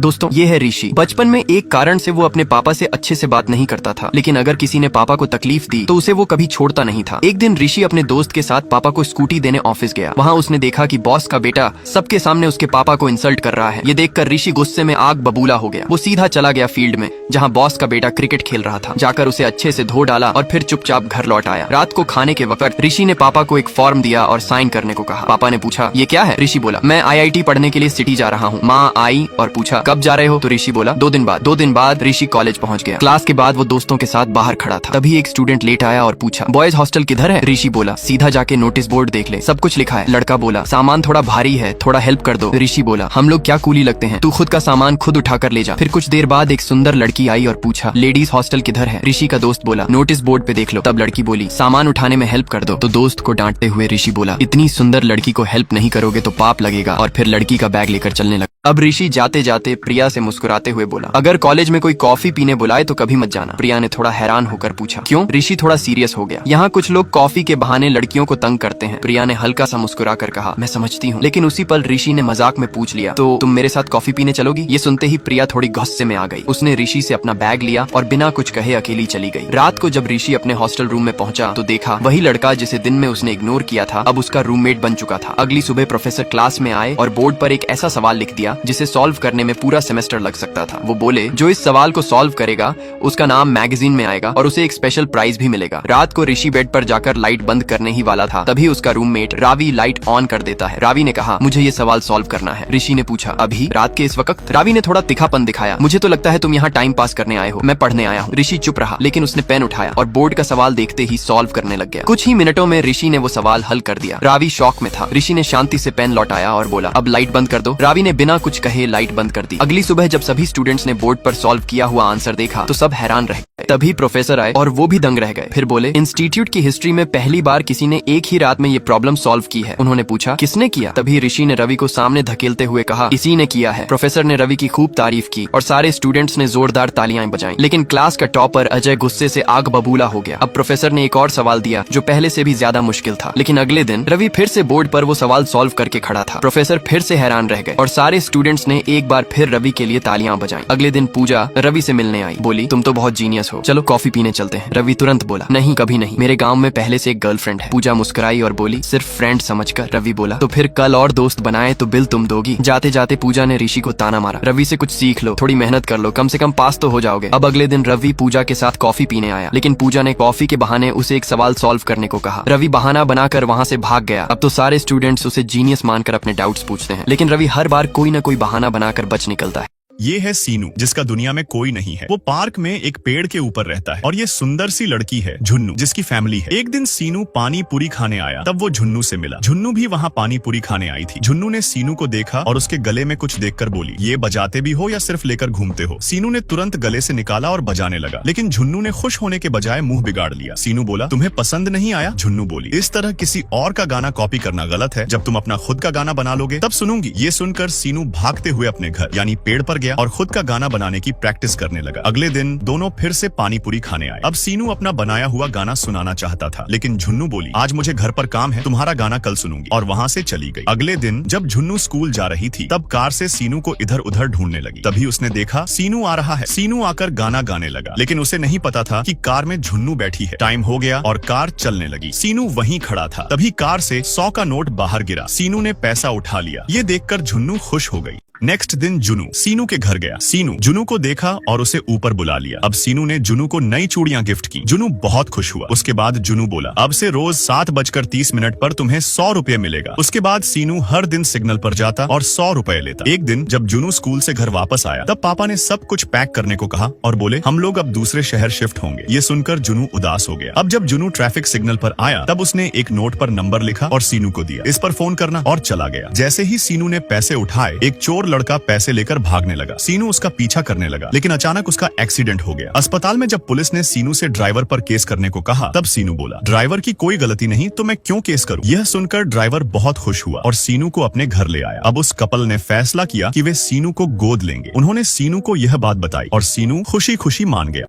दोस्तों ये है ऋषि। बचपन में एक कारण से वो अपने पापा से अच्छे से बात नहीं करता था, लेकिन अगर किसी ने पापा को तकलीफ दी तो उसे वो कभी छोड़ता नहीं था। एक दिन ऋषि अपने दोस्त के साथ पापा को स्कूटी देने ऑफिस गया। वहाँ उसने देखा कि बॉस का बेटा सबके सामने उसके पापा को इंसल्ट कर रहा है। ये देखकर ऋषि गुस्से में आग बबूला हो गया। वो सीधा चला गया फील्ड में जहाँ बॉस का बेटा क्रिकेट खेल रहा था। जाकर उसे अच्छे से धो डाला और फिर चुपचाप घर लौट आया। रात को खाने के वक्त ऋषि ने पापा को एक फॉर्म दिया और साइन करने को कहा। पापा ने पूछा ये क्या है? ऋषि बोला मैं IIT पढ़ने के लिए सिटी जा रहा हूँ। माँ आई और पूछा कब जा रहे हो? तो ऋषि बोला 2 दिन बाद। 2 दिन बाद ऋषि कॉलेज पहुँच गया। क्लास के बाद वो दोस्तों के साथ बाहर खड़ा था। तभी एक स्टूडेंट लेट आया और पूछा बॉयज हॉस्टल किधर है? ऋषि बोला सीधा जाके नोटिस बोर्ड देख ले, सब कुछ लिखा है। लड़का बोला सामान थोड़ा भारी है, थोड़ा हेल्प कर दो। ऋषि बोला हम लोग क्या कूली लगते हैं, तू खुद का सामान खुद उठा कर ले जा। फिर कुछ देर बाद एक सुंदर लड़की आई और पूछा लेडीज हॉस्टल किधर है? ऋषि का दोस्त बोला नोटिस बोर्ड पे देख लो। तब लड़की बोली सामान उठाने में हेल्प कर दो। तो दोस्त को डांटते हुए ऋषि बोला इतनी सुंदर लड़की को हेल्प नहीं करोगे तो पाप लगेगा, और फिर लड़की का बैग लेकर चलने लगा। अब ऋषि जाते जाते प्रिया से मुस्कुराते हुए बोला अगर कॉलेज में कोई कॉफी पीने बुलाए तो कभी मत जाना। प्रिया ने थोड़ा हैरान होकर पूछा क्यों? ऋषि थोड़ा सीरियस हो गया। यहाँ कुछ लोग कॉफी के बहाने लड़कियों को तंग करते हैं। प्रिया ने हल्का सा मुस्कुरा कर कहा मैं समझती हूँ, लेकिन उसी पल ऋषि ने मजाक में पूछ लिया तो तुम मेरे साथ कॉफी पीने चलोगी? ये सुनते ही प्रिया थोड़ी गुस्से में आ गई। उसने ऋषि से अपना बैग लिया और बिना कुछ कहे अकेली चली गई। रात को जब ऋषि अपने हॉस्टल रूम में पहुंचा तो देखा वही लड़का जिसे दिन में उसने इग्नोर किया था अब उसका रूममेट बन चुका था। अगली सुबह प्रोफेसर क्लास में आए और बोर्ड पर एक ऐसा सवाल लिख दिया जिसे सॉल्व करने में पूरा सेमेस्टर लग सकता था। वो बोले जो इस सवाल को सॉल्व करेगा उसका नाम मैगजीन में आएगा और उसे एक स्पेशल प्राइज भी मिलेगा। रात को ऋषि बेड पर जाकर लाइट बंद करने ही वाला था, तभी उसका रूममेट रावी लाइट ऑन कर देता है। रावी ने कहा मुझे ये सवाल सॉल्व करना है। ऋषि ने पूछा अभी रात के इस वक्त? रावी ने थोड़ा तिखापन दिखाया मुझे तो लगता है तुम यहाँ टाइम पास करने आए हो, मैं पढ़ने आया हूँ। ऋषि चुप रहा, लेकिन उसने पेन उठाया और बोर्ड का सवाल देखते ही सॉल्व करने लग गया। कुछ ही मिनटों में ऋषि ने वो सवाल हल कर दिया। रावी शॉक में था। ऋषि ने शांति से पेन लौटाया और बोला अब लाइट बंद कर दो। रावी ने बिना कुछ कहे लाइट बंद कर दी। अगली सुबह जब सभी स्टूडेंट्स ने बोर्ड पर सॉल्व किया हुआ आंसर देखा तो सब हैरान रह गए। तभी प्रोफेसर आए और वो भी दंग रह गए। फिर बोले इंस्टीट्यूट की हिस्ट्री में पहली बार किसी ने एक ही रात में ये प्रॉब्लम सॉल्व की है। उन्होंने पूछा किसने किया? तभी ऋषि ने रवि को सामने धकेलते हुए कहा इसी ने किया है। प्रोफेसर ने रवि की खूब तारीफ की और सारे स्टूडेंट्स ने जोरदार तालियां बजाई, लेकिन क्लास का टॉपर अजय गुस्से से आग बबूला हो गया। अब प्रोफेसर ने एक और सवाल दिया जो पहले से भी ज्यादा मुश्किल था, लेकिन अगले दिन रवि फिर से बोर्ड पर वो सवाल सॉल्व करके खड़ा था। प्रोफेसर फिर से हैरान रह गए और सारे स्टूडेंट्स ने एक बार फिर रवि के लिए तालियां बजाई। अगले दिन पूजा रवि से मिलने आई। बोली तुम तो बहुत जीनियस हो, चलो कॉफी पीने चलते हैं। रवि तुरंत बोला नहीं कभी नहीं, मेरे गांव में पहले से एक गर्लफ्रेंड है। पूजा मुस्कुराई और बोली सिर्फ फ्रेंड समझकर। रवि बोला तो फिर कल और दोस्त बनाए तो बिल तुम दोगी। जाते जाते पूजा ने ऋषि को ताना मारा रवि से कुछ सीख लो, थोड़ी मेहनत कर लो, कम से कम पास तो हो जाओगे। अब अगले दिन रवि पूजा के साथ कॉफी पीने आया, लेकिन पूजा ने कॉफी के बहाने उसे एक सवाल सॉल्व करने को कहा। रवि बहाना बनाकर वहाँ से भाग गया। अब तो सारे स्टूडेंट्स उसे जीनियस मानकर अपने डाउट्स पूछते हैं, लेकिन रवि हर बार कोई न कोई बहाना बनाकर बच निकलता है। ये है सीनू, जिसका दुनिया में कोई नहीं है। वो पार्क में एक पेड़ के ऊपर रहता है और ये सुंदर सी लड़की है झुन्नू, जिसकी फैमिली है। एक दिन सीनू पानी पूरी खाने आया, तब वो झुन्नू से मिला। झुन्नू भी वहाँ पानी पूरी खाने आई थी। झुन्नू ने सीनू को देखा और उसके गले में कुछ देखकर बोली ये बजाते भी हो या सिर्फ लेकर घूमते हो? सीनू ने तुरंत गले से निकाला और बजाने लगा, लेकिन झुन्नू ने खुश होने के बजाय मुंह बिगाड़ लिया। सीनू बोला तुम्हें पसंद नहीं आया? झुन्नू बोली इस तरह किसी और का गाना कॉपी करना गलत है, जब तुम अपना खुद का गाना बना लोगे तब सुनूंगी। ये सुनकर सीनू भागते हुए अपने घर यानी पेड़ पर गया और खुद का गाना बनाने की प्रैक्टिस करने लगा। अगले दिन दोनों फिर से पानी पूरी खाने आए। अब सीनू अपना बनाया हुआ गाना सुनाना चाहता था, लेकिन झुन्नू बोली आज मुझे घर पर काम है, तुम्हारा गाना कल सुनूंगी, और वहाँ से चली गई। अगले दिन जब झुन्नू स्कूल जा रही थी तब कार से सीनू को इधर उधर ढूंढने लगी। तभी उसने देखा सीनू आ रहा है। सीनू आकर गाना गाने लगा, लेकिन उसे नहीं पता था कि कार में झुन्नू बैठी है। टाइम हो गया और कार चलने लगी। सीनू वहीं खड़ा था। तभी कार से 100 का नोट बाहर गिरा। सीनू ने पैसा उठा लिया। ये देखकर झुन्नू खुश हो गई। नेक्स्ट दिन जुनू सीनू के घर गया। सीनू जुनू को देखा और उसे ऊपर बुला लिया। अब सीनू ने जुनू को नई चूड़ियां गिफ्ट की। जुनू बहुत खुश हुआ। उसके बाद जुनू बोला अब से रोज 7:30 पर तुम्हें 100 रुपए मिलेगा। उसके बाद सीनू हर दिन सिग्नल पर जाता और 100 रुपए लेता। एक दिन जब जुनू स्कूल से घर वापस आया तब पापा ने सब कुछ पैक करने को कहा और बोले हम लोग अब दूसरे शहर शिफ्ट होंगे। ये सुनकर जुनू उदास हो गया। अब जब जुनू ट्रैफिक सिग्नल पर आया तब उसने एक नोट पर नंबर लिखा और सीनू को दिया, इस पर फोन करना, और चला गया। जैसे ही सीनू ने पैसे उठाए एक चोर लड़का पैसे लेकर भागने लगा। सीनू उसका पीछा करने लगा, लेकिन अचानक उसका एक्सीडेंट हो गया। अस्पताल में जब पुलिस ने सीनू से ड्राइवर पर केस करने को कहा तब सीनू बोला ड्राइवर की कोई गलती नहीं तो मैं क्यों केस करूं? यह सुनकर ड्राइवर बहुत खुश हुआ और सीनू को अपने घर ले आया। अब उस कपल ने फैसला किया कि वे सीनू को गोद लेंगे। उन्होंने सीनू को यह बात बताई और सीनू खुशी खुशी मान गया।